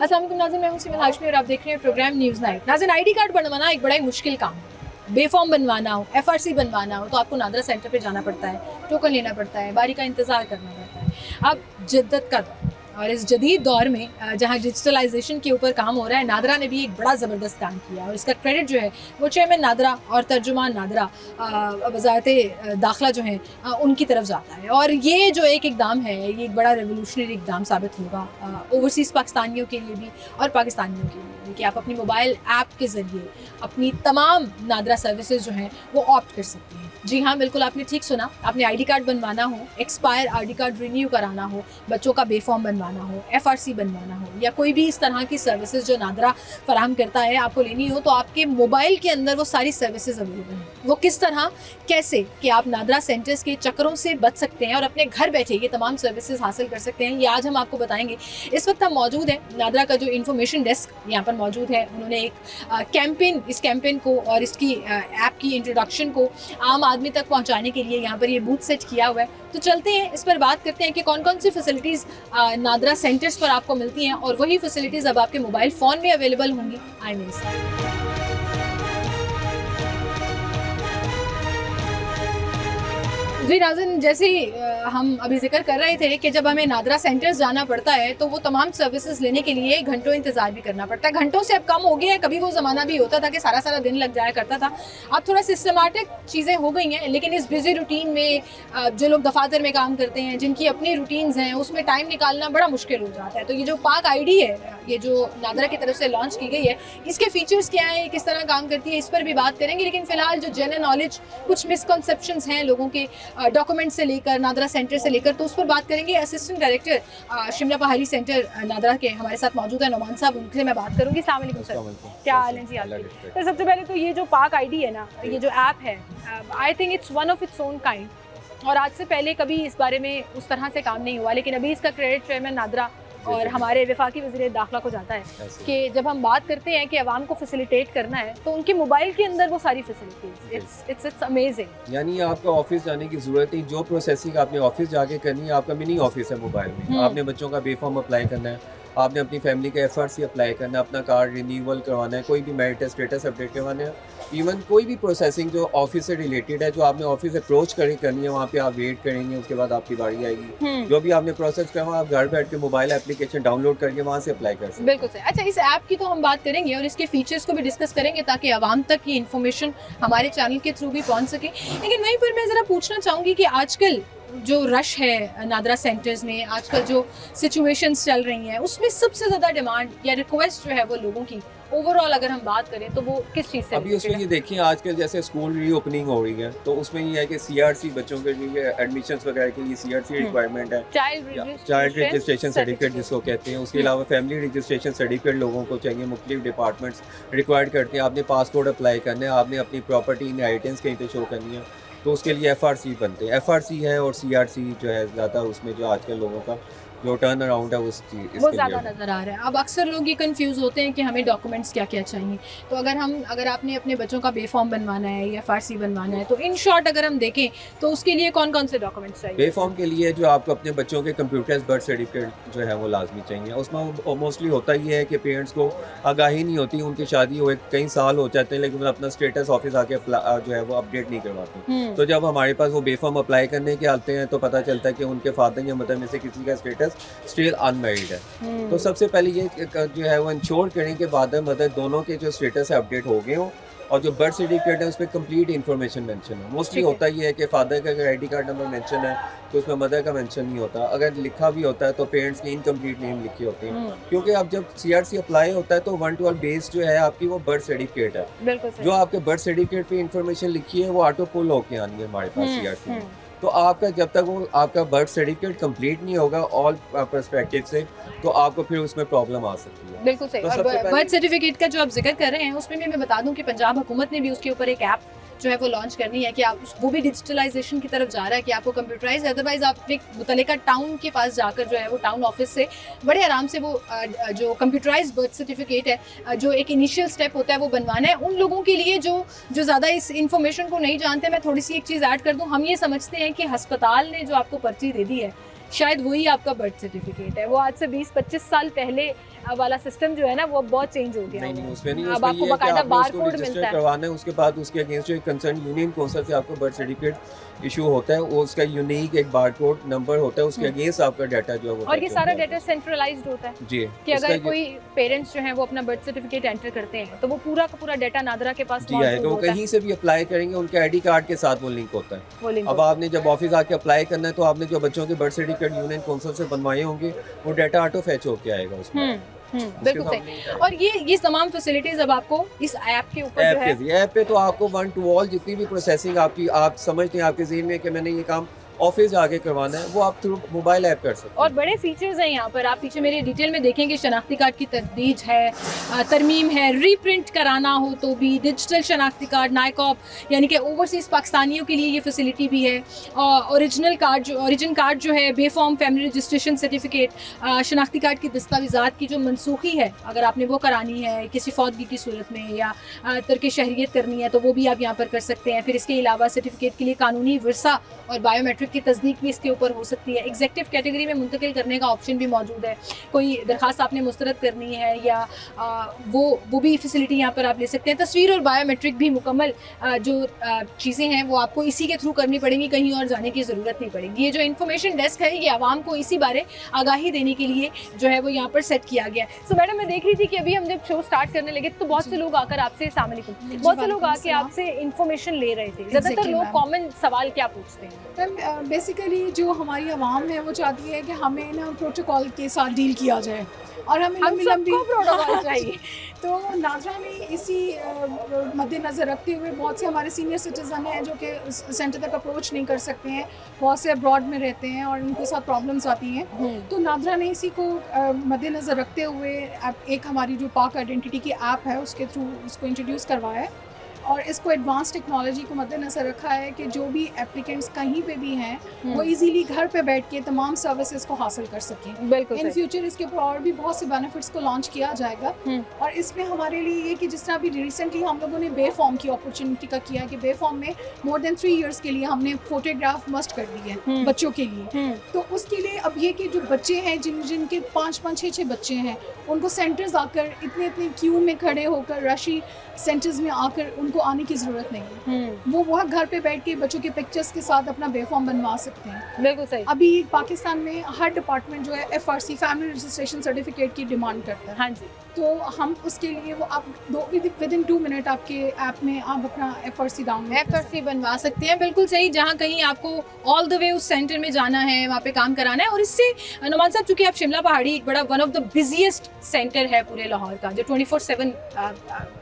अस्सलाम वालेकुम नाज़रीन, मैं हूं सिमल हाशमी और आप देख रहे हैं प्रोग्राम न्यूज़ नाइट। नाज़रीन, आईडी कार्ड बनवाना एक बड़ा ही मुश्किल काम है। बेफॉर्म बनवाना हो, एफआरसी बनवाना हो तो आपको नादरा सेंटर पे जाना पड़ता है, टोकन लेना पड़ता है, बारी का इंतज़ार करना पड़ता है। अब जिद्दत का दौर और इस जदीद दौर में जहाँ डिजिटलाइजेशन के ऊपर काम हो रहा है, नादरा ने भी एक बड़ा ज़बरदस्त काम किया और इसका क्रेडिट जो है वो चेयरमैन नादरा और तर्जुमान नादरा वज़ारत दाखिला जो है उनकी तरफ जाता है। और ये जो एक इकदाम है, ये एक बड़ा रेवोल्यूशनरी इकदाम साबित होगा ओवरसीज़ पाकिस्तानियों के लिए भी और पाकिस्तानियों के लिए भी कि आप अपनी मोबाइल ऐप के ज़रिए अपनी तमाम नादरा सर्विसेज जो हैं वो ऑप्ट कर सकते हैं। जी हाँ, बिल्कुल आपने ठीक सुना। आपने आईडी कार्ड बनवाना हो, एक्सपायर आईडी कार्ड रिन्यू कराना हो, बच्चों का बेफॉर्म बनवाना हो, एफआरसी बनवाना हो या कोई भी इस तरह की सर्विसेज जो नादरा फराहम करता है आपको लेनी हो, तो आपके मोबाइल के अंदर वो सारी सर्विसेज अवेलेबल हैं। वो किस तरह, कैसे कि आप नादरा सेंटर्स के चक्करों से बच सकते हैं और अपने घर बैठे ये तमाम सर्विसेज हासिल कर सकते हैं, ये आज हम आपको बताएंगे। इस वक्त हम मौजूद हैं, नादरा का जो इन्फॉर्मेशन डेस्क यहाँ पर मौजूद है। उन्होंने एक इस कैंपेन को और इसकी ऐप की इंट्रोडक्शन को आम आदमी तक पहुँचाने के लिए यहाँ पर ये बूथ सेट किया हुआ है। तो चलते हैं, इस पर बात करते हैं कि कौन कौन सी फैसिलिटीज़ नादरा सेंटर्स पर आपको मिलती हैं और वही फैसिलिटीज़ अब आपके मोबाइल फ़ोन में अवेलेबल होंगी। आई मीन जी नाज़रीन, जैसे ही हम अभी जिक्र कर रहे थे कि जब हमें नादरा सेंटर्स जाना पड़ता है तो वो तमाम सर्विसेज लेने के लिए घंटों इंतज़ार भी करना पड़ता है। घंटों से अब कम हो गया है, कभी वो ज़माना भी होता था कि सारा सारा दिन लग जाया करता था। अब थोड़ा सिस्टमेटिक चीज़ें हो गई हैं, लेकिन इस बिज़ी रूटीन में जो लोग दफातर में काम करते हैं, जिनकी अपनी रूटीन्स हैं, उसमें टाइम निकालना बड़ा मुश्किल हो जाता है। तो ये जो पाक आईडी है, ये जो नादरा की तरफ से लॉन्च की गई है, इसके फीचर्स क्या हैं, किस तरह काम करती है, इस पर भी बात करेंगे। लेकिन फ़िलहाल जो जनरल नॉलेज, कुछ मिसकंसेप्शंस हैं लोगों के डॉक्यूमेंट से लेकर, नादरा सेंटर से लेकर, तो उस पर बात करेंगे। असिस्टेंट डायरेक्टर शिमला पहाड़ी सेंटर नादरा के हमारे साथ मौजूद है नौमान साहब, उनसे मैं बात करूंगी। अस्सलाम वालेकुम सर, क्या हाल है जी आपके? तो सबसे पहले तो ये जो पाक आईडी है ना, ये जो ऐप है, I think it's one of its own kind और आज से पहले कभी इस बारे में उस तरह से काम नहीं हुआ, लेकिन अभी इसका क्रेडिट चेयरमैन नादरा और हमारे वफाकी वज़ीर दाखिला को जाता है कि जब हम बात करते हैं कि अवाम को फैसिलिटेट करना है तो उनके मोबाइल के अंदर वो सारी फैसिलिटीज, इट्स अमेजिंग। यानी आपका ऑफिस जाने की ज़रूरत नहीं, जो प्रोसेसिंग आपने ऑफिस जाके करनी है, आपका मिनी ऑफिस है मोबाइल में। आपने बच्चों का बेफॉर्म अप्लाई करना है, आपने अपनी फैमिली का एफआरसी अप्लाई करना है, अपना कार्ड रिन्यूअल करवाना है, कोई भी मैरिटल स्टेटस अपडेट करवाना है, इवन कोई भी प्रोसेसिंग जो ऑफिस से रिलेटेड है, जो आपने ऑफिस अप्रोच करनी है, वहाँ पे आप वेट करेंगे, उसके बाद आपकी बारी आएगी। जो भी आपने प्रोसेस करना, आप घर बैठ के मोबाइल एप्लीकेशन डाउनलोड करके वहाँ से अप्लाई कर सकते हैं। बिल्कुल सही। अच्छा, इस ऐप की तो हम बात करेंगे और इसके फीचर्स को भी डिस्कस करेंगे ताकि आवाम तक ये इन्फॉर्मेशन हमारे चैनल के थ्रू भी पहुँच सके। लेकिन वहीं पर मैं ज़रा पूछना चाहूँगी कि आजकल जो रश है नादरा सेंटर्स में, आजकल जो सिचुएशंस चल रही हैं, उसमें सबसे ज़्यादा डिमांड या रिक्वेस्ट जो है वो लोगों की ओवरऑल अगर हम बात करें तो वो किस चीज़ से? अभी उसमें ये देखिए, आजकल जैसे स्कूल रीओपनिंग हो रही है तो उसमें ये है कि सीआरसी बच्चों के लिए एडमिशन्स वगैरह के लिए सीआरसी रिक्वायरमेंट है, चाइल्ड रजिस्ट्रेशन सर्टिफिकेट जिसको कहते हैं। उसके अलावा फैमिली रजिस्ट्रेशन सर्टिफिकेट लोगों को चाहिए, मुख्तलिफ डिपार्टमेंट्स रिक्वायर्ड करते हैं। आपने पासपोर्ट अप्लाई करना है, आपने अपनी प्रॉपर्टी इनहेरिटेंस कहीं पे शो करनी है, तो उसके लिए एफआरसी बनते हैं। एफआरसी है और सीआरसी जो है ज़्यादा उसमें जो आजकल लोगों का जो टर्न अराउंड है उस चीज़ वो ज़्यादा नज़र आ रहा है। अब अक्सर लोग ये कंफ्यूज होते हैं कि हमें डॉक्यूमेंट्स क्या क्या चाहिए। तो अगर आपने अपने बच्चों का बेफॉर्म बनवाना है या फारसी बनवाना है, तो इन शॉर्ट अगर हम देखें तो उसके लिए कौन कौन से डॉक्यूमेंट्स चाहिए? बेफॉर्म के लिए जो आपको अपने बच्चों के कंप्यूटर्स बर्थ सर्टिफिकेट जो है वो लाजमी चाहिए। उसमें मोस्टली होता ही है कि पेरेंट्स को आगाही नहीं होती, उनकी शादी हुए कई साल हो जाते हैं लेकिन वो अपना स्टेटस ऑफिस आके जो है वो अपडेट नहीं करवाते। तो जब हमारे पास वो बेफॉर्म अप्लाई करने के आते हैं तो पता चलता है कि उनके फादर या मदर में से किसी का स्टेटस स्टिल अनमैरिड है। तो सबसे पहले ये जो है वो इंश्योर करें कि फादर मदर दोनों के जो स्टेटस है अपडेट हो गए हों और जो बर्थ सर्टिफिकेट है उस पर कंप्लीट इन्फॉर्मेशन मेंशन हो। मोस्टली होता ही है कि फादर का अगर आईडी कार्ड नंबर मेंशन है तो उसमें मदर का मेंशन नहीं होता। अगर लिखा भी होता है तो पेरेंट्स की इनकम्प्लीट नेम लिखी होती है, क्योंकि अब जब सीआरसी अप्लाई होता है तो 112 बेस जो है आपकी वो बर्थ सर्टिफिकेट है। जो आपके बर्थ सर्टिफिकेट पे इन्फॉर्मेशन लिखी है वो ऑटो पुल होके आनी है हमारे पास सीआरसी में। तो आपका जब तक वो आपका बर्थ सर्टिफिकेट कंप्लीट नहीं होगा ऑल पर्सपेक्टिव से, तो आपको फिर उसमें प्रॉब्लम आ सकती है। बिल्कुल सही। और बर्थ सर्टिफिकेट का जो आप जिक्र कर रहे हैं उसमें भी मैं बता दूं कि पंजाब हुकूमत ने भी उसके ऊपर एक ऐप जो है वो लॉन्च करनी है कि आप वो भी डिजिटलाइजेशन की तरफ जा रहा है कि आपको कंप्यूटराइज, अदरवाइज आप एक मुतल्लिका टाउन के पास जाकर जो है वो टाउन ऑफिस से बड़े आराम से वो जो कंप्यूटराइज बर्थ सर्टिफिकेट है, जो एक इनिशियल स्टेप होता है वो बनवाना है। उन लोगों के लिए जो ज़्यादा इस इन्फॉर्मेशन को नहीं जानते, मैं थोड़ी सी एक चीज़ ऐड कर दूँ। हम ये समझते हैं कि हस्पताल ने जो आपको पर्ची दे दी है शायद वही आपका बर्थ सर्टिफिकेट है। वो आज से 20-25 साल पहले वाला सिस्टम जो है ना वो बहुत चेंज हो गया। नहीं उसमें नहीं, अब उसमें आपको ये है कि बकायदा आपने बार उसको कोड रजिस्टर मिलता है। करवाना है, उसके बाद उसके अगेंस्ट जो कंसर्न यूनियन कौंसिल से आपको बर्थ सर्टिफिकेट इशू होता है, वो उसका यूनिक एक बारकोड नंबर होता है, उसके अगेंस्ट आपका डाटा जो है वो और ये सारा डाटा सेंट्रलाइज्ड होता है जी कि अगर कोई पेरेंट्स जो हैं वो अपना बर्थ सर्टिफिकेट एंटर करते हैं तो वो पूरा का पूरा डाटा नादरा के पास जी है, मौजूद तो वो होता है। कहीं से भी अप्लाई करेंगे उनके आईडी कार्ड के साथ वो लिंक होता है। वो लिंक अब आपने जब ऑफिस आके अप्लाई करना है तो आपने जो बच्चों के बर्थ सर्टिफिकेट यूनियन कौंसिल से बनवाए होंगे वो डाटा ऑटो फैच होके आएगा उसमें। बिल्कुल सही। और ये तमाम फैसिलिटीज अब आपको इस ऐप के ऊपर जो है, ऐप पे तो आपको 1 to all जितनी भी प्रोसेसिंग आपकी आप समझते हैं आपके ज़हन में कि मैंने ये काम ऑफिस आके करवाना है, वो आप थ्रू मोबाइल ऐप कर सकते हैं। और बड़े फीचर्स हैं यहाँ पर। आप पीछे मेरे डिटेल में देखेंगे, शनाख्ती कार्ड की तरदीज है, तरमीम है, रीप्रिंट कराना हो तो भी, डिजिटल शनाख्ती कार्ड, नाइकॉप यानी कि ओवरसीज़ पाकिस्तानियों के लिए ये फैसिलिटी भी है। ओरिजिन कार्ड जो है, बेफॉर्म फैमिली रजिस्ट्रेशन सर्टिफिकेट, शनाख्ती कार्ड की दस्तावेज़ात की जो मनसूखी है अगर आपने वो करानी है किसी फौतगी की सूरत में या तर्क शहरियत करनी है तो वो भी आप यहाँ पर कर सकते हैं। फिर इसके अलावा सर्टिफिकेट के लिए कानूनी विरसा और बायोमेट्रिक की तस्दीक भी इसके ऊपर हो सकती है। एग्जेक्टिव कैटेगरी में मुंतकिल करने का ऑप्शन भी मौजूद है। कोई दरखास्त आपने मुस्तरद करनी है या वो भी फैसिलिटी यहाँ पर आप ले सकते हैं। तस्वीर और बायोमेट्रिक भी मुकम्मल जो चीज़ें हैं वो आपको इसी के थ्रू करनी पड़ेंगी, कहीं और जाने की ज़रूरत नहीं पड़ेगी। ये जो इन्फॉर्मेशन डेस्क है ये आवाम को इसी बारे आगाही देने के लिए जो है वो यहाँ पर सेट किया गया है। सो मैडम, मैं देख रही थी कि अभी हम जब शो स्टार्ट करने लगे तो बहुत से लोग आकर आपसे, अस्सलाम वालेकुम, बहुत से लोग आके आपसे इन्फॉर्मेशन ले रहे थे। ज़्यादातर लोग कॉमन सवाल क्या पूछते हैं? बेसिकली जो हमारी आवाम है वो चाहती है कि हमें ना प्रोटोकॉल के साथ डील किया जाए और हमें लंबी प्रोटोकॉल चाहिए। तो नाज़रा ने इसी मद्देनज़र रखते हुए बहुत से हमारे सीनियर सिटीज़न हैं जो कि सेंटर तक अप्रोच नहीं कर सकते हैं, बहुत से अब्रॉड में रहते हैं और उनके साथ प्रॉब्लम्स आती हैं। तो नाज़रा ने इसी को मद्देनज़र रखते हुए एक हमारी जो पाक आइडेंटिटी की ऐप है उसके थ्रू उसको इंट्रोड्यूस करवाया है और इसको एडवांस टेक्नोलॉजी को मद्देनज़र रखा है कि जो भी एप्लीकेंट्स कहीं पे भी हैं वो इजीली घर पे बैठ के तमाम सर्विसेज को हासिल कर सकें। बिल्कुल इन फ्यूचर इसके ऊपर और भी बहुत से बेनिफिट्स को लॉन्च किया जाएगा और इसमें हमारे लिए ये कि जिस तरह अभी रिसेंटली हम लोगों ने बे फॉर्म की अपॉर्चुनिटी का किया कि बे फॉर्म में मोर देन 3 इयर्स के लिए हमने फोटोग्राफ मस्ट कर दी है बच्चों के लिए। तो उसके लिए अब ये कि जो बच्चे हैं जिनके 5-5, 6-6 बच्चे हैं उनको सेंटर्स आकर इतने क्यू में खड़े होकर रशी सेंटर्स में आकर उनको आने की ज़रूरत नहीं है। वो वहाँ घर पे बैठ के बच्चों के पिक्चर्स के साथ अपना बे फॉर्म बनवा सकते हैं। बिल्कुल सही। अभी पाकिस्तान में हर डिपार्टमेंट जो है FRC फैमिली रजिस्ट्रेशन सर्टिफिकेट की डिमांड करता है। हाँ जी। तो हम उसके लिए वो आप विद इन 2 मिनट आपके ऐप में आप अपना FRC डाउनलोड FRC बनवा सकते हैं। बिल्कुल सही। जहाँ कहीं आपको ऑल द वे उस सेंटर में जाना है, वहाँ पे काम कराना है। और इससे नुमान साहब, चूँकि आप शिमला पहाड़ी एक बड़ा one of the busiest centre है पूरे लाहौर का, जो 24/7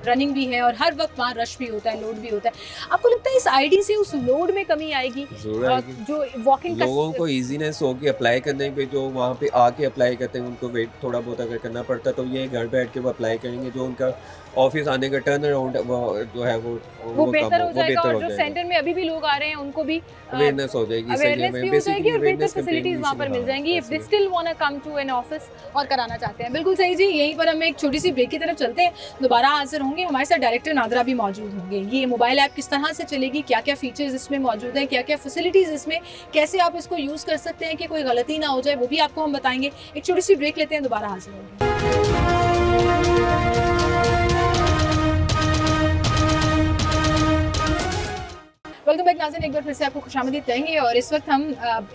रनिंग भी है और हर वक्त वहाँ रश भी होता है, लोड भी होता है। आपको लगता है इस आईडी से उस लोड में कमी आएगी? जो वॉकिंग लोगों को इजीनेस होगी अप्लाई करने पे, जो वहाँ पे आके अप्लाई करते हैं उनको वेट थोड़ा बहुत अगर करना पड़ता है तो ये घर बैठ के वो अप्लाई करेंगे, जो उनका ऑफिस आने का टर्न अराउंड जो है वो बेहतर हो जाएगा। और जो सेंटर में अभी भी लोग आ रहे हैं उनको भी अवेयरनेस हो जाएगी, अवेयरनेस भी हो जाएगी और बेहतर फैसिलिटीज वहाँ पर मिल जाएंगी if they still want to come to an office और कराना चाहते हैं। बिल्कुल सही जी। यहीं पर हम एक छोटी सी ब्रेक की तरफ चलते हैं, दोबारा हाजिर होंगे। हमारे साथ डायरेक्टर नादरा भी मौजूद होंगे। ये मोबाइल ऐप किस तरह से चलेगी, क्या क्या फीचर्स इसमें मौजूद हैं, क्या क्या फैसिलिटीज़ इसमें, कैसे आप इसको यूज़ कर सकते हैं कि कोई गलती ना हो जाए, वो भी आपको हम बताएंगे। एक छोटी सी ब्रेक लेते हैं, दोबारा हाजिर होंगे। वेलकम बैक नाज़रीन, एक बार फिर से आपको खुशामदीद कहेंगे। और इस वक्त हम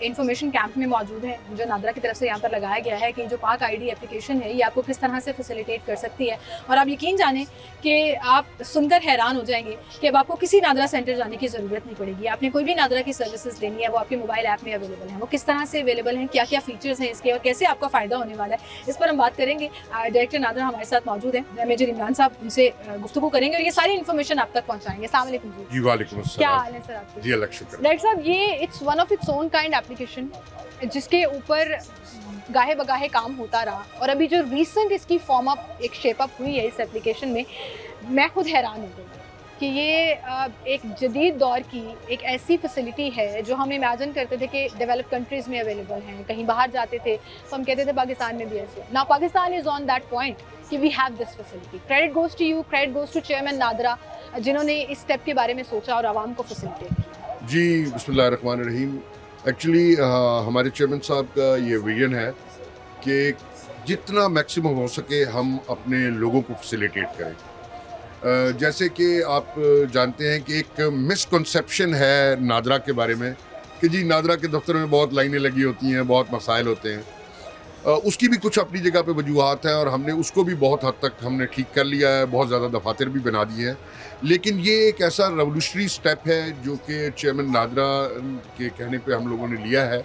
इंफॉर्मेशन कैंप में मौजूद हैं जो नादरा की तरफ से यहाँ पर लगाया गया है कि जो पाक आईडी एप्लीकेशन है ये आपको किस तरह से फैसिलिटेट कर सकती है। और आप यकीन जानें कि आप सुनकर हैरान हो जाएंगे कि अब आपको किसी नादरा सेंटर जाने की ज़रूरत नहीं पड़ेगी। आपने कोई भी नादरा की सर्विसेज लेनी है वो आपके मोबाइल ऐप में अवेलेबल है। वो किस तरह से अवेलेबल हैं, क्या क्या फीचर्स हैं इसके और कैसे आपका फ़ायदा होने वाला है, इस पर हम बात करेंगे। डायरेक्टर नादरा हमारे साथ मौजूद हैं, मेजर इमरान साहब, उनसे गुफ्तगू करेंगे और ये सारी इन्फॉर्मेशन आप तक पहुँचाएंगे। अस्सलाम वालेकुम जी। वालेकुम अस्सलाम। क्या हाल है सर आपके? जी अलग शुक्र। डायरेक्टर साहब, ये it's one of its own kind application जिसके ऊपर गाहे बगाहे काम होता रहा और अभी जो रीसेंट इसकी फॉर्म अप एक शेप अप हुई है इस एप्लीकेशन में, मैं खुद हैरान हो गई कि ये एक जदीद दौर की एक ऐसी फैसिलिटी है जो हम इमेजिन करते थे कि डेवलप्ड कंट्रीज़ में अवेलेबल हैं। कहीं बाहर जाते थे तो हम कहते थे पाकिस्तान में भी ऐसे। Now Pakistan is on that point कि we have this facility. Credit goes to you, credit goes to chairman NADRA जिन्होंने इस स्टेप के बारे में सोचा और आवाम को फैसिलिटेट किया। जी बिस्मिल्लाहिर्रहमानिर्रहीम। एक्चुअली हमारे चेयरमैन साहब का ये विजन है कि जितना मैक्सिमम हो सके हम अपने लोगों को फैसिलिटेट करें। जैसे कि आप जानते हैं कि एक मिसकंसेप्शन है नादरा के बारे में कि जी नादरा के दफ्तर में बहुत लाइनें लगी होती हैं, बहुत मसाइल होते हैं। उसकी भी कुछ अपनी जगह पे वजूहात हैं और हमने उसको भी बहुत हद तक हमने ठीक कर लिया है, बहुत ज़्यादा दफातर भी बना दिए हैं। लेकिन ये एक ऐसा रेवोल्यूशनरी स्टेप है जो कि चेयरमैन नादरा के कहने पे हम लोगों ने लिया है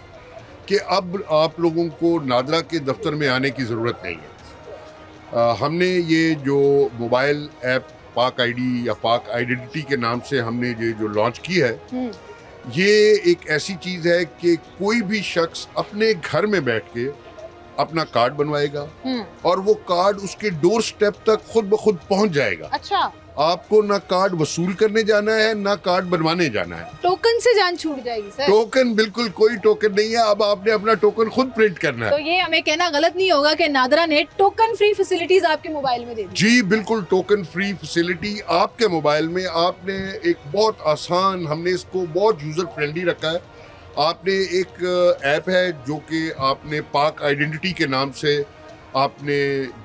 कि अब आप लोगों को नादरा के दफ्तर में आने की ज़रूरत नहीं है। हमने ये जो मोबाइल ऐप पाक आईडी या पाक आइडेंटिटी के नाम से हमने ये जो लॉन्च की है, ये एक ऐसी चीज़ है कि कोई भी शख्स अपने घर में बैठ के अपना कार्ड बनवाएगा और वो कार्ड उसके डोर स्टेप तक खुद ब खुद पहुंच जाएगा। अच्छा, आपको ना कार्ड वसूल करने जाना है ना कार्ड बनवाने जाना है। टोकन से जान छूट जाएगी सर। टोकन बिल्कुल कोई टोकन नहीं है, अब आपने अपना टोकन खुद प्रिंट करना है। तो ये हमें कहना गलत नहीं होगा कि नादरा ने टोकन फ्री फैसिलिटीज आपके मोबाइल में दे दी। जी बिल्कुल, टोकन फ्री फैसिलिटी आपके मोबाइल में। आपने एक बहुत आसान, हमने इसको बहुत यूजर फ्रेंडली रखा है। आपने एक ऐप है जो कि आपने पाक आइडेंटिटी के नाम से आपने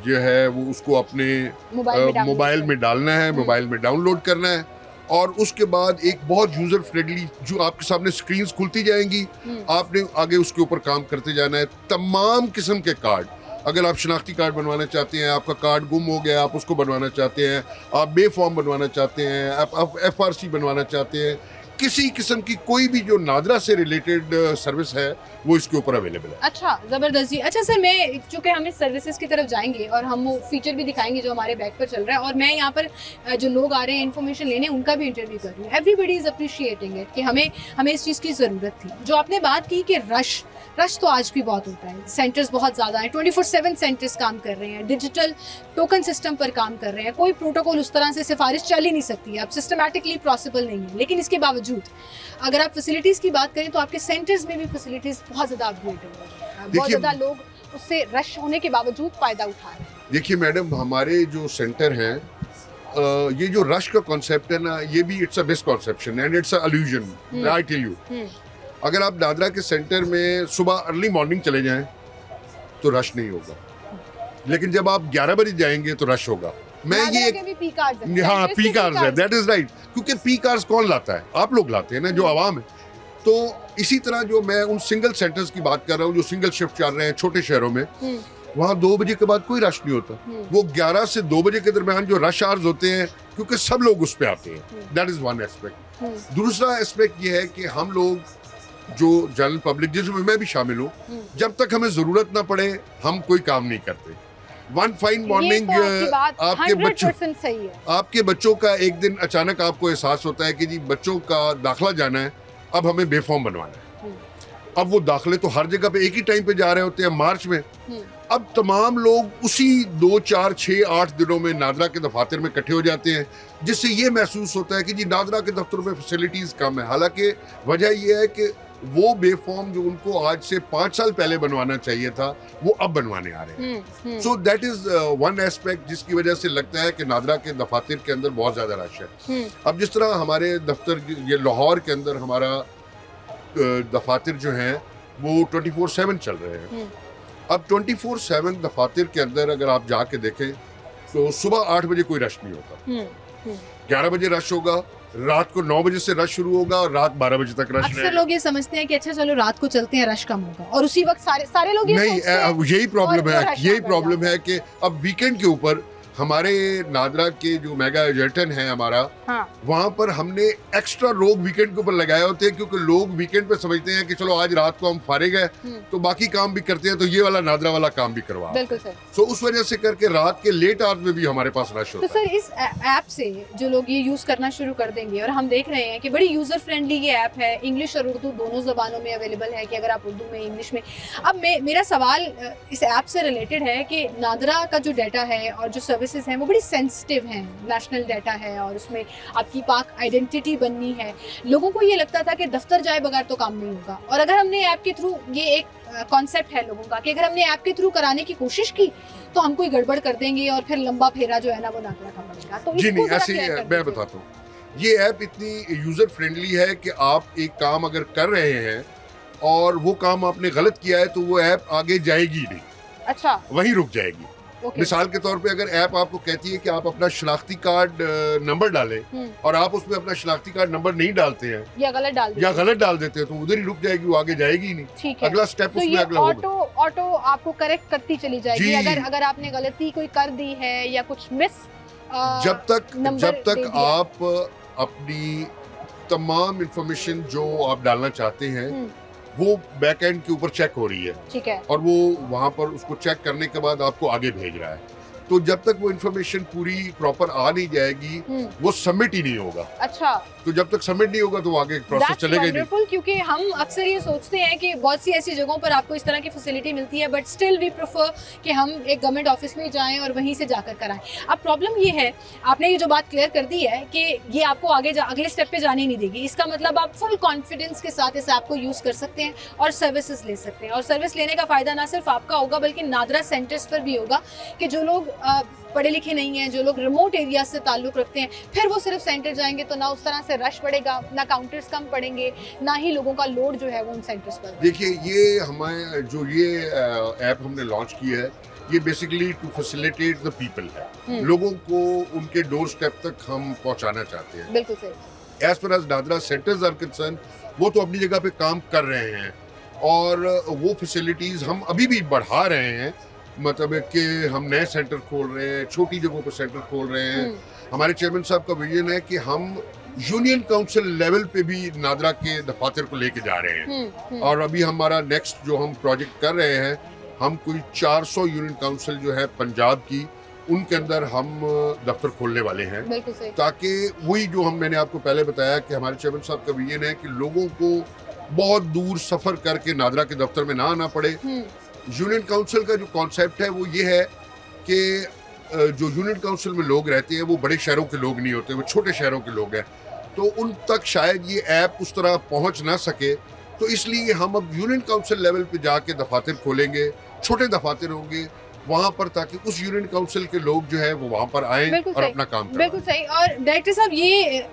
जो है वो उसको अपने मोबाइल में डालना है, मोबाइल में डाउनलोड करना है और उसके बाद एक बहुत यूजर फ्रेंडली जो आपके सामने स्क्रीन्स खुलती जाएंगी, आपने आगे उसके ऊपर काम करते जाना है। तमाम किस्म के कार्ड, अगर आप शनाख्ती कार्ड बनवाना चाहते हैं, आपका कार्ड गुम हो गया, आप उसको बनवाना चाहते हैं, आप बे फॉर्म बनवाना चाहते हैं, आप FRC बनवाना चाहते हैं, किसी किस्म की कोई भी जो नादरा से रिलेटेड सर्विस है वो इसके ऊपर अवेलेबल है। अच्छा, जबरदस्त जी। अच्छा सर, मैं चूँकि हम इस सर्विसेज की तरफ जाएंगे और हम वो फीचर भी दिखाएंगे जो हमारे बैक पर चल रहा है, और मैं यहाँ पर जो लोग आ रहे हैं इन्फॉर्मेशन लेने, उनका भी इंटरव्यू कर रही हूँ। एवरीबडी इज अप्रिशिएटिंग इट कि हमें इस चीज़ की ज़रूरत थी। जो आपने बात की कि रश तो आज भी बहुत होता है, सेंटर्स बहुत ज़्यादा हैं, 24/7 सेंटर्स काम कर रहे हैं, डिजिटल टोकन सिस्टम पर काम कर रहे हैं, कोई प्रोटोकॉल उस तरह से सिफारिश चल ही नहीं सकती है, अब सिस्टमैटिकली पॉसिबल नहीं है। लेकिन इसके बावजूद अगर आप फैसिलिटीज़ की बात करें तो आपके सेंटर्स में भी फैसिलिटीज़ बहुत ज़्यादा अपग्रेड हो रही है, बहुत ज़्यादा लोग उससे रश होने के बावजूद फ़ायदा उठा रहे हैं। देखिए मैडम, हमारे जो सेंटर हैं, ये जो रश का कॉन्सेप्ट है ना, ये भी it's a misconception and it's a illusion. I tell you, अगर आप दादरा के सेंटर में सुबह अर्ली मॉर्निंग चले जाएं तो रश नहीं होगा, लेकिन जब आप 11 बजे जाएंगे तो रश होगा। मैं ये हाँ, पी कार्स है, दैट इज राइट, क्योंकि पी कार्स कौन लाता है? आप लोग लाते हैं ना, जो आवाम है। तो इसी तरह जो मैं उन सिंगल सेंटर्स की बात कर रहा हूँ जो सिंगल शिफ्ट चल रहे हैं छोटे शहरों में, वहाँ 2 बजे के बाद कोई रश नहीं होता। वो 11 से 2 बजे के दरमियान जो रश आवर्स होते हैं, क्योंकि सब लोग उस पर आते हैं। That is one aspect. दूसरा एस्पेक्ट ये है कि हम लोग जो जनरल पब्लिक, जिसमें मैं भी शामिल हूँ, जब तक हमें जरूरत ना पड़े हम कोई काम नहीं करते। वन फाइन मॉर्निंग आपके बच्चों का एक दिन अचानक आपको एहसास होता है कि जी बच्चों का दाखिला जाना है, अब हमें बेफॉर्म बनवाना है। अब वो दाखिले तो हर जगह पे एक ही टाइम पे जा रहे होते हैं, मार्च में। अब तमाम लोग उसी 2, 4, 6, 8 दिनों में नादरा के दफातर में इकट्ठे हो जाते हैं, जिससे ये महसूस होता है कि जी नादरा के दफ्तरों में फैसिलिटीज कम है। हालांकि वजह यह है कि वो बेफॉर्म जो उनको आज से 5 साल पहले बनवाना चाहिए था, वो अब बनवाने आ रहे हैं। So that is one aspect जिसकी वजह से लगता है कि नादरा के दफातर के अंदर बहुत ज्यादा रश है। अब जिस तरह हमारे दफ्तर, ये लाहौर के अंदर हमारा दफातर जो हैं वो 24/7 चल रहे हैं। अब 24/7 दफातर के अंदर अगर आप जाके देखें तो सुबह 8 बजे कोई रश नहीं होता, 11 बजे रश होगा, रात को 9 बजे से रश शुरू होगा और रात 12 बजे तक रश रहेगा। अक्सर लोग ये समझते हैं कि अच्छा चलो रात को चलते हैं, रश कम होगा, और उसी वक्त सारे लोग ये नहीं, यही प्रॉब्लम है, यही प्रॉब्लम है कि अब वीकेंड के ऊपर हमारे नादरा के जो मेगा एजेंटन है हमारा, वहाँ पर हमने एक्स्ट्रा लोग वीकेंड के ऊपर लगाए होते हैं, क्योंकि लोग वीकेंड पे समझते हैं कि चलो आज रात को हम फारिग है तो बाकी काम भी करते हैं, तो ये वाला नादरा वाला काम भी करवा। बिल्कुल सर। तो उस वजह से करके रात के लेट आवर्स में भी हमारे पास रश होता है। तो सर इस ऐप से जो लोग ये यूज करना शुरू कर देंगे, और हम देख रहे हैं कि बड़ी यूजर फ्रेंडली ये ऐप है, इंग्लिश और उर्दू दोनों जबानों में अवेलेबल है कि अगर आप उर्दू में, इंग्लिश में। अब मेरा सवाल इस ऐप से रिलेटेड है कि नादरा का जो डाटा है और जो सर्विसेज हैं वो बड़ी सेंसिटिव हैं, नेशनल डाटा है और उसमें आपकी पाक आइडेंटिटी बननी है। लोगों को ये लगता था कि दफ्तर जाए बगैर तो काम नहीं होगा, और अगर हमने ऐप के थ्रू, ये एक कॉन्सेप्ट है लोगों का कि अगर हमने ऐप के थ्रू कराने की कोशिश की तो हम कोई गड़बड़ कर देंगे और फिर लंबा फेरा जो है ना वो नाक रखा पड़ेगा। तो जी नहीं, ऐसे मैं बताता हूँ, ये ऐप इतनी यूजर फ्रेंडली है कि आप एक काम अगर कर रहे हैं और वो काम आपने गलत किया है तो वो ऐप आगे जाएगी नहीं, अच्छा, वहीं रुक जाएगी। ओके, मिसाल के तौर पे अगर ऐप आपको कहती है कि आप अपना शनाख्ती कार्ड नंबर डालें और आप उसमें अपना शनाख्ती कार्ड नंबर नहीं डालते हैं या गलत डाल या गलत डाल देते हैं तो उधर ही रुक जाएगी, वो आगे जाएगी ही नहीं। ठीक है, अगला स्टेप तो उसमें ये अगला होगा। ऑटो आपको करेक्ट करती चली जाएगी जी। अगर आपने गलती कोई कर दी है या कुछ मिस जब नंबर तक दे दिया। आप अपनी तमाम इंफॉर्मेशन जो आप डालना चाहते हैं वो बैक एंड के ऊपर चेक हो रही है, ठीक है, और वो वहां पर उसको चेक करने के बाद आपको आगे भेज रहा है, तो जब तक वो इन्फॉर्मेशन पूरी प्रॉपर आ नहीं जाएगी वो सबमिट ही नहीं होगा। अच्छा, तो जब तक सबमिट नहीं होगा तो वो आगे प्रोसेस That's चलेगा ही नहीं। wonderful, क्योंकि हम अक्सर ये सोचते हैं कि बहुत सी ऐसी जगहों पर आपको इस तरह की फैसिलिटी मिलती है, बट स्टिल वी प्रेफर कि हम एक गवर्नमेंट ऑफिस में जाएं और वहीं से जाकर कराएं। अब प्रॉब्लम ये है, आपने ये जो बात क्लियर कर दी है कि ये आपको अगले स्टेप पे जाने नहीं देगी। इसका मतलब आप फुल कॉन्फिडेंस के साथ इस ऐप को यूज़ कर सकते हैं और सर्विसेज ले सकते हैं, और सर्विस लेने का फ़ायदा ना सिर्फ आपका होगा बल्कि नादरा सेंटर्स पर भी होगा कि जो लोग पढ़े लिखे नहीं हैं, जो लोग रिमोट एरिया से ताल्लुक़ रखते हैं, फिर वो सिर्फ सेंटर जाएंगे तो ना उस तरह से रश पड़ेगा, ना काउंटर्स कम पड़ेंगे, ना ही लोगों का लोड जो है वो उन सेंटर्स पर। देखिए, ये हमारे जो ये ऐप हमने लॉन्च की है ये basically to facilitate the people है, लोगों को उनके डोर स्टेप तक हम पहुंचाना चाहते हैं। बिल्कुल सही। As far as NADRA centres are concern, वो तो अपनी जगह पे काम कर रहे हैं और वो फैसिलिटीज हम अभी भी बढ़ा रहे हैं, मतलब कि हम नए सेंटर खोल रहे हैं, छोटी जगहों पर सेंटर खोल रहे हैं। हमारे चेयरमैन साहब का विजन है कि हम यूनियन काउंसिल लेवल पे भी नादरा के दफातर को लेके जा रहे हैं, और अभी हमारा नेक्स्ट जो हम प्रोजेक्ट कर रहे हैं, हम कोई 400 यूनियन काउंसिल जो है पंजाब की, उनके अंदर हम दफ्तर खोलने वाले हैं, ताकि वही जो मैंने आपको पहले बताया कि हमारे चेयरमैन साहब का विजन है कि लोगों को बहुत दूर सफर करके नादरा के दफ्तर में ना आना पड़े। यूनियन काउंसिल का जो कॉन्सेप्ट है वो ये है कि जो यूनियन काउंसिल में लोग रहते हैं वो बड़े शहरों के लोग नहीं होते, वो छोटे शहरों के लोग हैं, तो उन तक शायद ये ऐप उस तरह पहुंच ना सके, तो इसलिए हम अब यूनियन काउंसिल लेवल पे जाके दफातर खोलेंगे, छोटे दफातर होंगे वहाँ पर, ताकि उस यूनियन काउंसिल के लोग जो है वो वहाँ पर आएं और अपना काम करें। बिल्कुल सही। और डायरेक्टर साहब, ये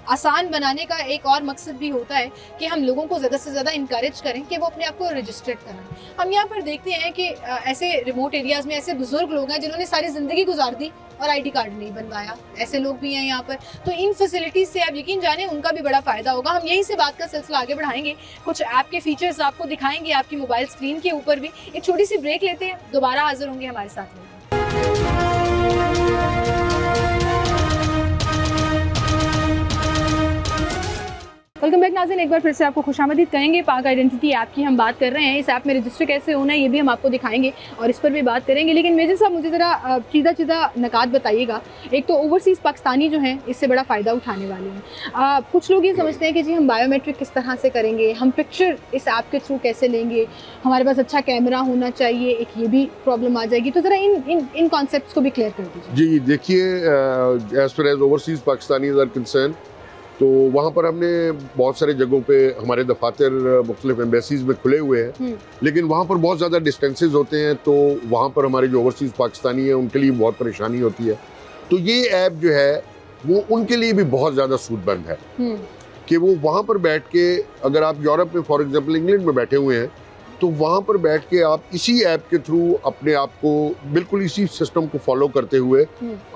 आसान बनाने का एक और मकसद भी होता है कि हम लोगों को ज़्यादा से ज़्यादा इनकरेज करें कि वो अपने आप को रजिस्टर्ड कराएं। हम यहाँ पर देखते हैं कि ऐसे रिमोट एरियाज़ में ऐसे बुजुर्ग लोग हैं जिन्होंने सारी ज़िंदगी गुजार दी और आईडी कार्ड नहीं बनवाया, ऐसे लोग भी हैं यहाँ पर। तो इन फैसिलिटीज़ से आप यकीन जाने उनका भी बड़ा फ़ायदा होगा। हम यहीं से बात का सिलसिला आगे बढ़ाएंगे, कुछ ऐप के फीचर्स आपको दिखाएंगे आपकी मोबाइल स्क्रीन के ऊपर भी। एक छोटी सी ब्रेक लेते हैं, दोबारा हाजिर होंगे हमारे साथ में। वेलकम बैक नाज़रीन, एक बार फिर से आपको खुशामदीद कहेंगे। पाक आइडेंटिटी ऐप की हम बात कर रहे हैं। इस ऐप में रजिस्टर कैसे होना है ये भी हम आपको दिखाएंगे और इस पर भी बात करेंगे। लेकिन मेजर साहब, मुझे ज़रा सीधा नकात बताइएगा। एक तो ओवरसीज़ पाकिस्तानी जो हैं इससे बड़ा फ़ायदा उठाने वाले हैं। कुछ लोग ये समझते हैं कि जी हम बायोमेट्रिक किस तरह से करेंगे, हम पिक्चर इस ऐप के थ्रू कैसे लेंगे, हमारे पास अच्छा कैमरा होना चाहिए, एक ये भी प्रॉब्लम आ जाएगी। तो ज़रा इन कॉन्सेप्ट्स को भी क्लियर कर दीजिए। जी देखिए, as far as overseas Pakistani are concern, तो वहाँ पर हमने बहुत सारे जगहों पे हमारे दफातर मुख्तलिफ एम्बेसीज में खुले हुए हैं, लेकिन वहाँ पर बहुत ज़्यादा डिस्टेंसेस होते हैं, तो वहाँ पर हमारे जो ओवरसीज़ पाकिस्तानी हैं उनके लिए बहुत परेशानी होती है। तो ये ऐप जो है वो उनके लिए भी बहुत ज़्यादा सूदबंद है कि वो वहाँ पर बैठ के, अगर आप यूरोप में फॉर एग्जांपल इंग्लैंड में बैठे हुए हैं, तो वहाँ पर बैठ के आप इसी ऐप के थ्रू अपने आप को बिल्कुल इसी सिस्टम को फॉलो करते हुए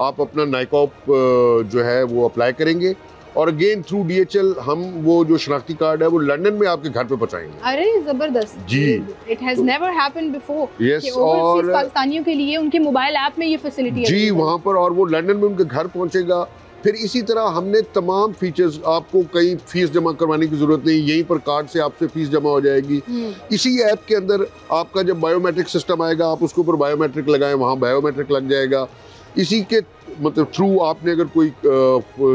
आप अपना नाइकॉप जो है वो अप्लाई करेंगे, और अगेन थ्रू DHL हम वो जो शनाख्ती कार्ड है वो लंदन में आपके घर पे पहुंचाएंगे। अरे जबरदस्त जी, it has never happened before. Yes, और पाकिस्तानियों के लिए उनके मोबाइल ऐप में ये फैसिलिटी है जी वहाँ पर, और वो लंदन में उनके घर पहुंचेगा। फिर इसी तरह हमने तमाम फीचर्स, आपको कहीं फीस जमा करवाने की जरूरत नहीं, यहीं पर कार्ड से आपसे फीस जमा हो जाएगी। इसी ऐप के अंदर आपका जब बायोमेट्रिक सिस्टम आएगा, आप उसके ऊपर बायोमेट्रिक लगाएं, वहाँ बायोमेट्रिक लग जाएगा। इसी के मतलब थ्रू आपने अगर कोई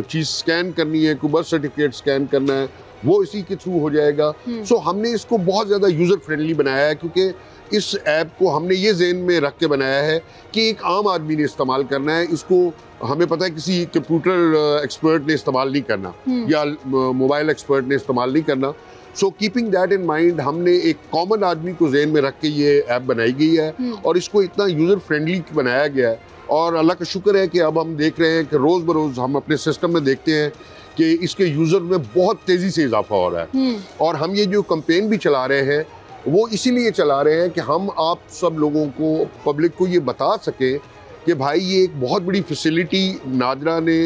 चीज़ स्कैन करनी है, कोई बर्थ सर्टिफिकेट स्कैन करना है, वो इसी के थ्रू हो जाएगा। सो हमने इसको बहुत ज़्यादा यूज़र फ्रेंडली बनाया है, क्योंकि इस ऐप को हमने ये ज़हन में रख के बनाया है कि एक आम आदमी ने इस्तेमाल करना है। इसको हमें पता है किसी कंप्यूटर एक्सपर्ट ने इस्तेमाल नहीं करना या मोबाइल एक्सपर्ट ने इस्तेमाल नहीं करना। So keeping that in mind हमने एक कॉमन आदमी को ज़हन में रख के ये ऐप बनाई गई है और इसको इतना यूज़र फ्रेंडली बनाया गया है। और अल्लाह का शुक्र है कि अब हम देख रहे हैं कि रोज़ बरोज़ हम अपने सिस्टम में देखते हैं कि इसके यूज़र में बहुत तेज़ी से इजाफा हो रहा है। और हम ये जो कैंपेन भी चला रहे हैं वो इसीलिए चला रहे हैं कि हम आप सब लोगों को, पब्लिक को ये बता सकें कि भाई ये एक बहुत बड़ी फैसिलिटी नादरा ने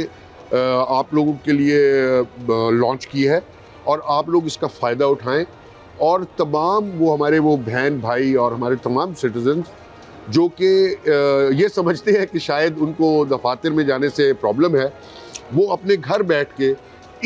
आप लोगों के लिए लॉन्च की है और आप लोग इसका फ़ायदा उठाएं। और तमाम वो हमारे वो बहन भाई और हमारे तमाम सिटीजन्स जो कि ये समझते हैं कि शायद उनको दफातर में जाने से प्रॉब्लम है, वो अपने घर बैठ के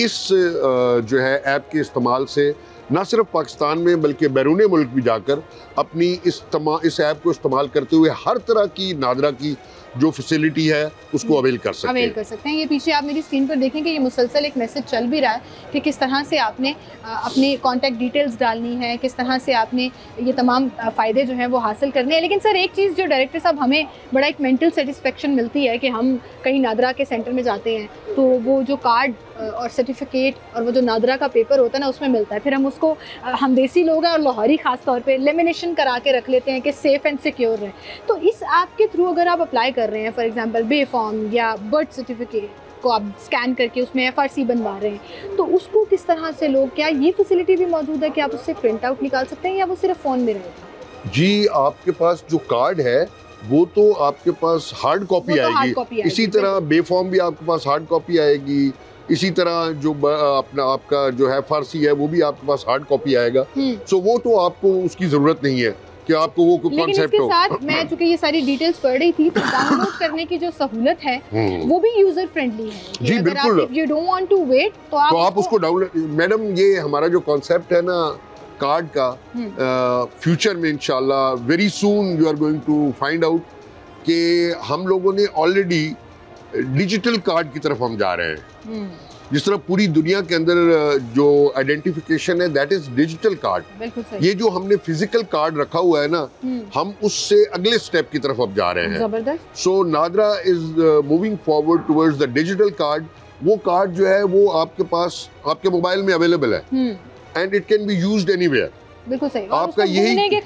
इस जो है ऐप के इस्तेमाल से ना सिर्फ पाकिस्तान में बल्कि बैरून मुल्क भी जाकर अपनी इस ऐप को इस्तेमाल करते हुए हर तरह की नादरा की जो फैसिलिटी है उसको अवेल कर सकते हैं। ये पीछे आप मेरी स्क्रीन पर देखें कि ये मुसलसल एक मैसेज चल भी रहा है कि किस तरह से आपने अपने कॉन्टैक्ट डिटेल्स डालनी है, किस तरह से आपने ये तमाम फ़ायदे जो हैं वो हासिल करने हैं। लेकिन सर एक चीज़ जो डायरेक्टर साहब हमें बड़ा एक मेंटल सेटिस्फेक्शन मिलती है कि हम कहीं नादरा के सेंटर में जाते हैं तो वो जो कार्ड और सर्टिफिकेट और वो जो नादरा का पेपर होता है ना उसमें मिलता है, फिर हम उसको, हम देसी लोग हैं और लाहौरी ख़ास तौर पे लेमिनेशन करा के रख लेते हैं कि सेफ़ एंड सिक्योर रहे। तो इस ऐप के थ्रू अगर आप अप्लाई कर रहे हैं, फॉर एग्जांपल बे फॉर्म या बर्थ सर्टिफिकेट को आप स्कैन करके उसमें FRC बनवा रहे हैं, तो उसको किस तरह से लोग, क्या ये फैसिलिटी भी मौजूद है कि आप उससे प्रिंट आउट निकाल सकते हैं या वो सिर्फ फ़ोन में रहेगा? जी, आपके पास जो कार्ड है वो तो आपके पास हार्ड कॉपी आएगी, इसी तरह बे फॉर्म भी आपके पास हार्ड कॉपी आएगी, इसी तरह जो अपना आपका जो है FRC है वो भी आपके पास हार्ड कॉपी आएगा। सो वो तो आपको उसकी ज़रूरत नहीं है कि आपको वो कॉन्सेप्ट हो। साथ मैं चूंकि ये सारी डिटेल्स पढ़ रही थी तो डाउनलोड करने की जो सहूलत है वो भी यूजर फ्रेंडली है। जी बिल्कुल, if you don't want to wait तो आप उसको डाउनलोड। मैडम ये हमारा जो कॉन्सेप्ट है ना कार्ड का, फ्यूचर में इंशाल्लाह very soon you are going to find out कि हम लोगों ने ऑलरेडी डिजिटल कार्ड की तरफ हम जा रहे हैं। जिस तरह पूरी दुनिया के अंदर जो आइडेंटिफिकेशन है दैट इज डिजिटल कार्ड, ये जो हमने फिजिकल कार्ड रखा हुआ है ना, हम उससे अगले स्टेप की तरफ अब जा रहे हैं। जबरदस्त। So NADRA is moving forward towards the digital card. वो कार्ड जो है वो आपके पास आपके मोबाइल में अवेलेबल है and it can be used anywhere. बिल्कुल सही। आपका यही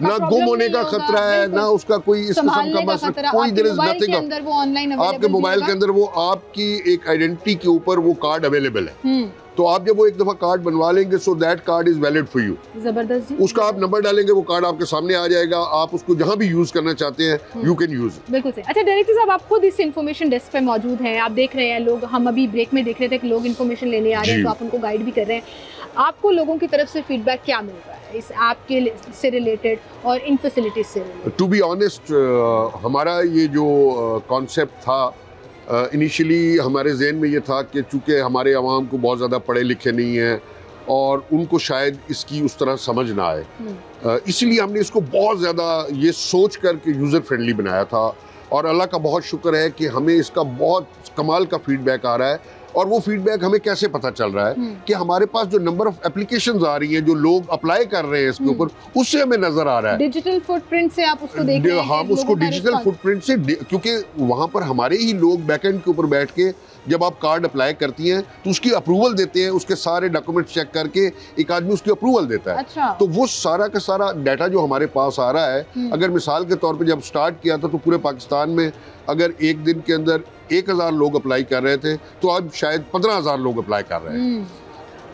ना गुम होने का खतरा है, ना उसका कोई इस किस्म का मसला, कोई देयर इज नथिंग। आपके मोबाइल के अंदर वो आपकी एक आइडेंटिटी के ऊपर वो कार्ड अवेलेबल है। तो आप जब वो एक दफा कार्ड बनवा लेंगे so that card is valid for you. जबरदस्त जी। उसका आप नंबर डालेंगे, वो कार्ड आपके सामने आ जाएगा, आप उसको जहां भी यूज करना चाहते हैं यू कैन यूज। बिल्कुल सही। अच्छा डायरेक्टर साहब, आप खुद इस इन्फॉर्मेशन डेस्क पे मौजूद हैं, आप देख रहे हैं लोग, हम अभी ब्रेक में देख रहे थे कि लोग इन्फॉर्मेशन लेने आ रहे हैं तो आप उनको गाइड भी कर रहे हैं। आपको लोगों की तरफ से फीडबैक क्या मिल रहा है इस ऐप के से रिलेटेड और इन फैसिलिटीज से रिलेटेड? टू बी ऑनेस्ट, हमारा ये जो कॉन्सेप्ट था इनिशियली हमारे जहन में ये था कि चूँकि हमारे अवाम को बहुत ज़्यादा पढ़े लिखे नहीं हैं और उनको शायद इसकी उस तरह समझ ना आए, इसलिए हमने इसको बहुत ज़्यादा ये सोच कर के यूज़र फ्रेंडली बनाया था। और अल्लाह का बहुत शुक्र है कि हमें इसका बहुत कमाल का फीडबैक आ रहा है। और वो फीडबैक हमें कैसे पता चल रहा है कि हमारे पास जो नंबर ऑफ एप्लीकेशंस आ रही हैं, जो लोग अप्लाई कर रहे हैं इसके ऊपर, उससे हमें नजर आ रहा है। डिजिटल फुटप्रिंट से आप उसको देख रहे हैं, हम उसको डिजिटल फुटप्रिंट से, क्योंकि वहां पर हमारे ही लोग बैकएंड के ऊपर बैठ के जब आप कार्ड अप्लाई करती हैं तो उसकी अप्रूवल देते हैं, उसके सारे डॉक्यूमेंट चेक करके एक आदमी उसकी अप्रूवल देता है। अच्छा। तो वो सारा का सारा डाटा जो हमारे पास आ रहा है, अगर मिसाल के तौर पे जब स्टार्ट किया था तो पूरे पाकिस्तान में अगर एक दिन के अंदर 1000 लोग अप्लाई कर रहे थे तो अब शायद 15000 लोग अप्लाई कर रहे हैं।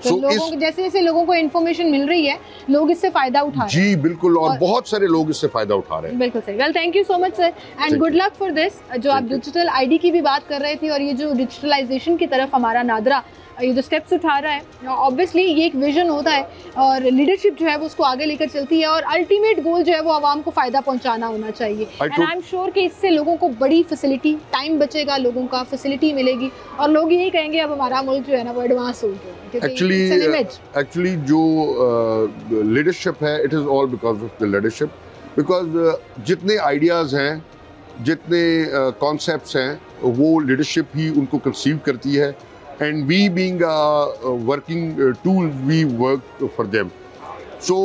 तो लोगों जैसे जैसे लोगों को इन्फॉर्मेशन मिल रही है, लोग इससे फायदा उठा रहे हैं। जी बिल्कुल, और बहुत सारे लोग इससे फायदा उठा रहे हैं। बिल्कुल सही। Well, thank you so much sir and good luck for this. जो आप डिजिटल आईडी की भी बात कर रहे थे और ये जो डिजिटलाइजेशन की तरफ हमारा नादरा ये जो स्टेप्स उठा रहा है, ऑब्वियसली ये एक विजन होता है और लीडरशिप जो है वो उसको आगे लेकर चलती है और अल्टीमेट गोल जो है वो आवाम को फ़ायदा पहुंचाना होना चाहिए। एंड आई एम श्योर कि इससे लोगों को बड़ी फैसिलिटी, टाइम बचेगा, लोगों का फैसिलिटी मिलेगी और लोग यही कहेंगे अब हमारा मुल्क जो है ना वो एडवांस हो गया। एक्चुअली जो लीडरशिप है, it is all because of the leadership. Because जितने आइडियाज़ हैं, जितने कॉन्सेप्ट्स हैं, वो लीडरशिप ही उनको कंसीव करती है। And we being a working tool, we work for them. So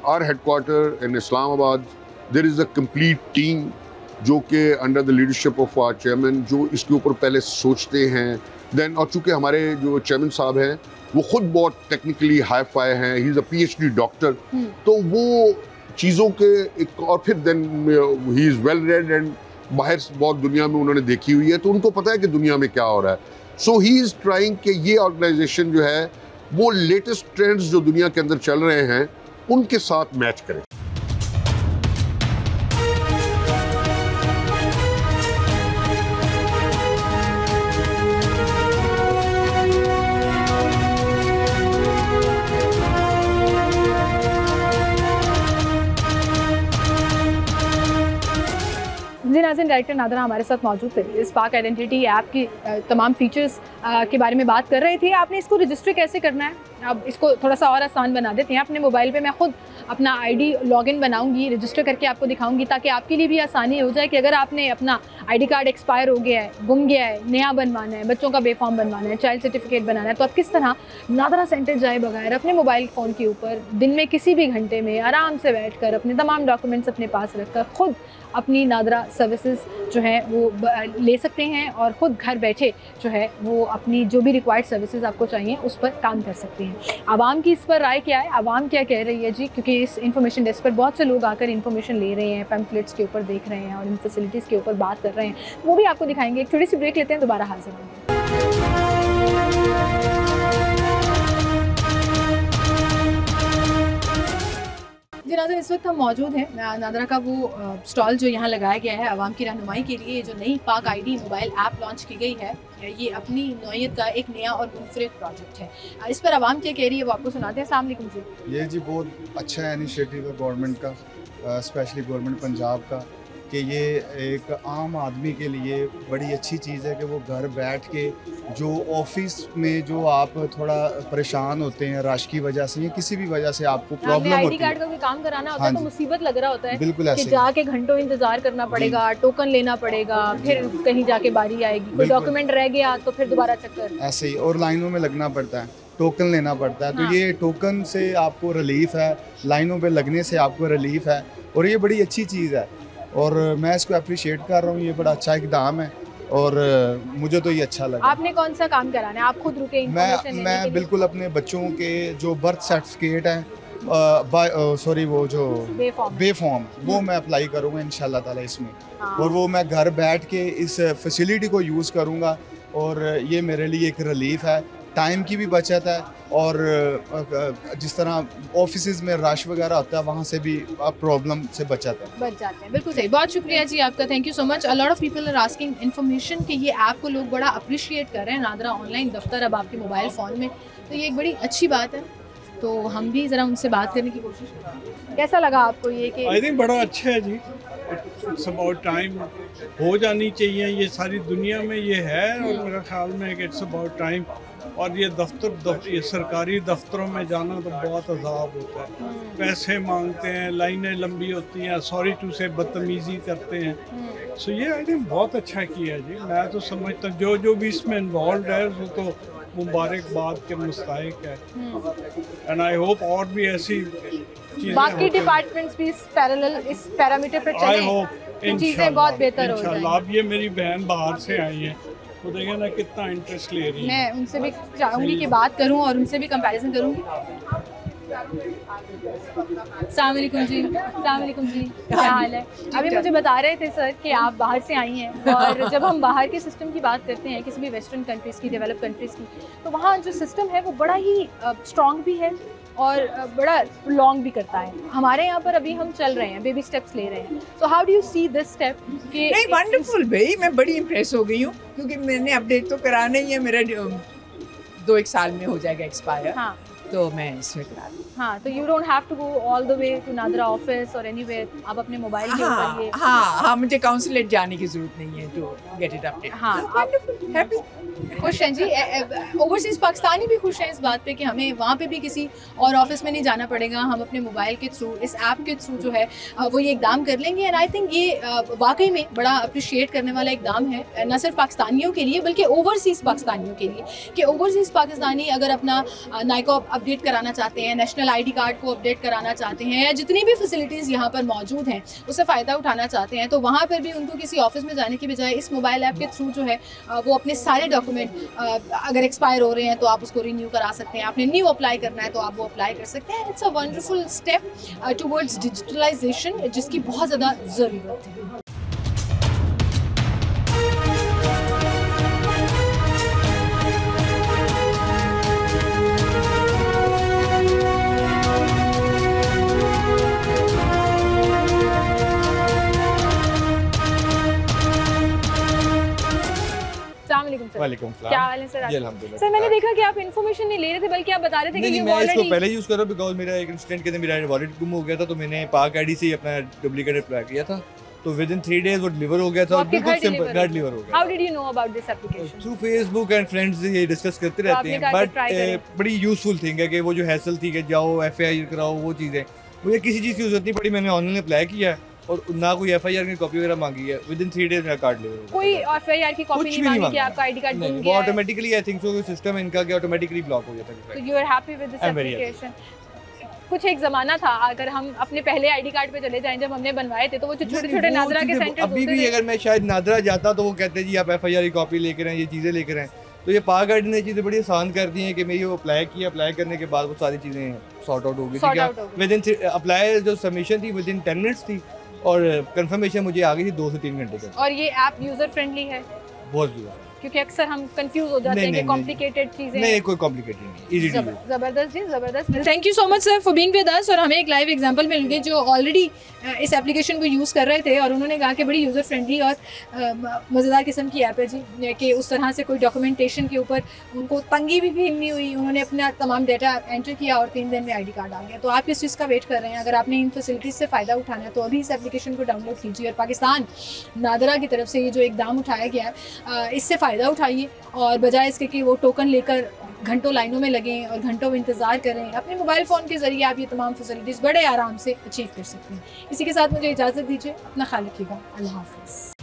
our headquarter in Islamabad, there is a complete team जो कि under the leadership of our chairman, जो इसके ऊपर पहले सोचते हैं, देन और चूँकि हमारे जो चेयरमैन साहब हैं वो खुद बहुत टेक्निकली हाई फाई हैं, he is a PhD doctor, तो वो चीज़ों के एक और फिर then he is well read and बाहर बहुत दुनिया में उन्होंने देखी हुई है, तो उनको पता है कि दुनिया में क्या हो रहा है। सो ही इज़ ट्राइंग कि ये ऑर्गेनाइजेशन जो है वो लेटेस्ट ट्रेंड्स जो दुनिया के अंदर चल रहे हैं उनके साथ मैच करे। जी नाज़रीन, डायरेक्टर नादरा हमारे साथ मौजूद थे। इस स्पार्क आइडेंटिटी ऐप की तमाम फीचर्स के बारे में बात कर रहे थे। आपने इसको रजिस्टर कैसे करना है, अब इसको थोड़ा सा और आसान बना देते हैं। अपने मोबाइल पे मैं खुद अपना ID लॉगिन बनाऊंगी, रजिस्टर करके आपको दिखाऊंगी, ताकि आपके लिए भी आसानी हो जाए कि अगर आपने अपना ID कार्ड एक्सपायर हो गया है, गुम गया है, नया बनवाना है, बच्चों का बेफॉर्म बनवाना है, चाइल्ड सर्टिफिकेट बनाना है, तो आप किस तरह नादरा सेंटर जाए बगैर अपने मोबाइल फ़ोन के ऊपर दिन में किसी भी घंटे में आराम से बैठ कर अपने तमाम डॉक्यूमेंट्स अपने पास रखकर खुद अपनी नादरा सर्विसेज जो है वो ले सकते हैं और ख़ुद घर बैठे जो है वो अपनी जो भी रिक्वायर्ड सर्विसेज आपको चाहिए उस पर काम कर सकते हैं। आवाम की इस पर राय क्या है, आवाम क्या कह रही है जी, क्योंकि इस इन्फॉर्मेशन डेस्क पर बहुत से लोग आकर इन्फॉर्मेशन ले रहे हैं, पैम्फलेट्स के ऊपर देख रहे हैं और इन फैसिलिटीज़ के ऊपर बात कर रहे हैं, वो भी आपको दिखाएंगे। एक छोटी सी ब्रेक लेते हैं, दोबारा हाजिर होंगे। जी नाज़रीन, इस वक्त हम मौजूद हैं नादरा का वो स्टॉल जो यहाँ लगाया गया है आवाम की रहनुमाई के लिए। जो नई पाक ID मोबाइल ऐप लॉन्च की गई है, ये अपनी नौयत का एक नया और मुनफरिद प्रोजेक्ट है। इस पर आवाम क्या कह रही है वो आपको सुनाते हैं। अस्सलाम वालेकुम जी। ये जी बहुत अच्छा इनिशिएटिव है गवर्नमेंट का, स्पेशली गवर्नमेंट पंजाब का, कि ये एक आम आदमी के लिए बड़ी अच्छी चीज़ है कि वो घर बैठ के जो ऑफिस में जो आप थोड़ा परेशान होते हैं रश की वजह से या किसी भी वजह से आपको प्रॉब्लम ID होती कार्ड है, का कोई काम कराना होता हाँ है तो जी। मुसीबत लग रहा होता है बिल्कुल कि ऐसे ही। जाके घंटों इंतजार करना पड़ेगा, टोकन लेना पड़ेगा, फिर कहीं जाके बारी आएगी, कोई बिल्कुल। डॉक्यूमेंट रह गया तो फिर दोबारा चक्कर। ऐसे ही, और लाइनों में लगना पड़ता है, टोकन लेना पड़ता है। हाँ। तो ये टोकन से आपको रिलीफ है, लाइनों पे लगने से आपको रिलीफ है, और ये बड़ी अच्छी चीज़ है और मैं इसको अप्रिशिएट कर रहा हूँ। ये बड़ा अच्छा इक़दाम है और मुझे तो ये अच्छा लगा। आपने कौन सा काम कराना है, आप खुद रुके information लेने के मैं लिए? बिल्कुल अपने बच्चों के जो बर्थ सर्टिफिकेट है सॉरी वो जो बे फॉर्म वो मैं अप्लाई करूँगा इंशाल्लाह ताला इसमें, हाँ। और वो मैं घर बैठ के इस फैसिलिटी को यूज़ करूँगा और ये मेरे लिए एक रिलीफ है, टाइम की भी बचत है, और जिस तरह ऑफिसेज में रश वगैरह होता है वहाँ से भी प्रॉब्लम से बचत है। बच जाते हैं। बिल्कुल सही, बहुत शुक्रिया जी आपका, thank you so much. A lot of people are asking information कि ये ऐप को लोग बड़ा अप्रिशिएट कर रहे हैं, नादरा ऑनलाइन दफ्तर अब आपके मोबाइल फ़ोन में, तो ये एक बड़ी अच्छी बात है। तो हम भी ज़रा उनसे बात करने की कोशिश करें। कैसा लगा आपको ये कि आई थिंक बड़ा अच्छा है जी, इट्स अबाउट टाइम, हो जानी चाहिए, ये सारी दुनिया में ये है और मेरा ख्याल में कि इट्स अबाउट टाइम। और ये ये सरकारी दफ्तरों में जाना तो बहुत अजाब होता है, पैसे मांगते हैं, लाइनें लंबी होती हैं, सॉरी टू से बदतमीज़ी करते हैं। सो ये आई थिंक बहुत अच्छा किया जी, मैं तो समझता हूँ जो भी इसमें इन्वॉल्व है वो तो मुबारकबाद के मुस्ताहिक है, एंड आई होप और भी ऐसी चीज़ें बाकी डिपार्टमेंट्स भी इस पैरेलल इस पैरामीटर पर आई चलें होप तो चीज़ें बहुत बेहतर हो इंशाल्लाह। जाएंगी। अब ये मेरी बहन बाहर से आई है, वो देखें ना कितना इंटरेस्ट ले रही है। मैं उनसे भी चाहूँगी कि बात करूं और उनसे भी कंपैरिजन करूंगी। अस्सलाम वालेकुम जी। अस्सलाम वालेकुम जी, क्या हाल है? अभी मुझे बता रहे थे सर कि आप बाहर से आई हैं, और जब हम बाहर के सिस्टम की बात करते हैं किसी भी वेस्टर्न कंट्रीज़ की, डेवलप कंट्रीज़ की, तो वहाँ जो सिस्टम है वो बड़ा ही स्ट्रॉन्ग भी है और बड़ा लॉन्ग भी करता है। हमारे यहाँ पर अभी हम चल रहे हैं, बेबी स्टेप्स ले रहे हैं। So how do you see this step? कि नहीं, वंडरफुल भाई, मैं बड़ी इम्प्रेस हो गई हूँ क्योंकि मैंने अपडेट तो कराना ही है, मेरा 2-1 साल में हो जाएगा एक्सपायर, हाँ तो मैं इसमें करा दूँ। हाँ, तो you don't have to go all the way to NADRA office और एनीवेयर, आप अपने मोबाइल के ऊपर ये हाँ, मुझे काउंसलेट जाने की जरूरत नहीं है टू गेट इट अपडेट। हाँ, हैप्पी खुश हैं जी। ओवरसीज़ पाकिस्तानी भी खुश हैं इस बात पे कि हमें वहाँ पे भी किसी और ऑफिस में नहीं जाना पड़ेगा, हम अपने मोबाइल के थ्रू, इस ऐप के थ्रू जो है वो ये इकदाम कर लेंगे। एंड आई थिंक ये वाकई में बड़ा अप्रिशिएट करने वाला इकदाम है, न सिर्फ पाकिस्तानियों के लिए बल्कि ओवरसीज़ पाकिस्तानियों के लिए, कि ओवरसीज़ पाकिस्तानी अगर अपना नाइकॉप अपडेट कराना चाहते हैं, नेशनल नेशनल आईडी कार्ड को अपडेट कराना चाहते हैं या जितनी भी फैसिलिटीज़ यहाँ पर मौजूद हैं उससे फ़ायदा उठाना चाहते हैं, तो वहाँ पर भी उनको किसी ऑफिस में जाने की बजाय इस मोबाइल ऐप के थ्रू जो है वो अपने सारे डॉक्यूमेंट अगर एक्सपायर हो रहे हैं तो आप उसको रिन्यू करा सकते हैं, आपने न्यू अप्लाई करना है तो आप वो अप्लाई कर सकते हैं। It's a wonderful step towards digitalisation जिसकी बहुत ज़्यादा ज़रूरत है। वालेकुम सलाम। क्या हाल है सर? जी अल्हम्दुलिल्लाह। सर मैंने देखा कि आप इन्फॉर्मेशन नहीं ले रहे थे बल्कि आप बता रहे थे कि नहीं, ये मैं इसको ऑलरेडी पहले यूज़ कर रहा हूँ बिकॉज मेरा एक इंसिडेंट के अंदर मेरा वॉलेट गुम हो गया था, तो मैंने पाक आईडी से ही अपना डुप्लीकेट अप्लाई किया था, तो विद इन 3 डेज वो डिलीवर हो गया था और बिल्कुल सिंपल घर डिलीवर हो गया। How did you know about this application? Through Facebook and friends ये डिस्कस करते तो रहते आपने हैं, कहा कि try करें। बट बड़ी यूजफुल थिंग है कि वो जो हैसल थी कि जाओ FIR कराओ, वो चीज़ें मुझे किसी चीज़ की जरूरत नहीं पड़ी, मैंने ऑनलाइन अप्लाई किया और ना कोई FIR की कॉपी वगैरह मांगी है, विद इन 3 डेज मेरा कार्ड डिलीवर हो गया। कोई FIR की कॉपी कुछ नहीं भी नहीं मांगी कि मांगा। आपका आईडी कार्ड गुम नहीं, वो गया है? Automatically I think so system इनका कि ऑटोमेटिकली ब्लॉक हो जाता तो है। You are happy with this I'm very happy. Application? कुछ एक ज़माना था अगर हम अपने पहले आईडी कार्ड पे चले जाएं जब हमने बनवाए थे तो वो जो छोटे छोटे वो नादरा के चीज़ें सेंटर अभी भी अगर मैं शायद नादरा जाता तो वो कहते जी आप FIR की कॉपी लेकर आएं, ये चीज़ें लेकर आएं, तो ये पाक आईडी ने चीज़ें बड़ी आसान कर दी हैं कि मैं ये अप्लाई किया, अप्लाई करने के बाद वो सारी चीज़ें सॉर्ट आउट हो गई थी। विद इन अप्लाई जो सबमिशन थी विद इन 10 मिनट्स थी और कंफर्मेशन मुझे आ गई थी 2 से 3 घंटे के। और ये ऐप यूजर फ्रेंडली है? बहुत ज़्यादा, क्योंकि अक्सर हम कंफ्यूज हो जाते हैं कि कॉम्प्लिकेटेड चीजें नहीं, कोई कॉम्प्लिकेटेड नहीं, इजी टू यूज। जबरदस्त जी, जबरदस्त। Thank you so much sir for being with us. और हमें एक लाइव एग्जांपल मिल गए जो ऑलरेडी इस एप्लीकेशन को यूज़ कर रहे थे और उन्होंने कहा कि बड़ी यूज़र फ्रेंडली और मज़ेदार किस्म की ऐप है जी, कि उस तरह से कोई डॉक्यूमेंटेशन के ऊपर उनको तंगी भी फील नहीं हुई, उन्होंने अपना तमाम डाटा एंटर किया और 3 दिन में आईडी कार्ड आ गया। तो आप किस चीज़ का वेट कर रहे हैं? अगर आपने इन फैसिलिटीज़ से फ़ायदा उठाना है तो अभी इस एप्लीकेशन को डाउनलोड कीजिए और पाकिस्तान नादरा की तरफ से ये जो इकदाम उठाया गया है इससे फ़ायदा उठाइए और बजाय इसके कि वो टोकन लेकर घंटों लाइनों में लगें और घंटों इंतज़ार करें, अपने मोबाइल फ़ोन के ज़रिए आप ये तमाम फैसिलिटीज़ बड़े आराम से अचीव कर सकते हैं। इसी के साथ मुझे इजाज़त दीजिए, अपना ख्याल रखिएगा, अल्लाह हाफ़िज़।